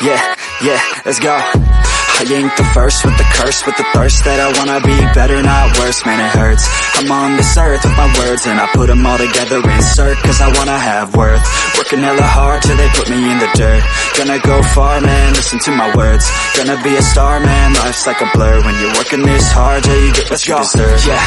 yeah, let's go. I ain't the first with the curse, with the thirst that I wanna be better, not worse, man it hurts. I'm on this earth with my words and I put them all together, insert, cause I wanna have worth. Working hella hard till they put me in the dirt. Gonna go far, man, listen to my words. Gonna be a star, man, life's like a blur. When you're working this hard till you get what you deserve. Yeah,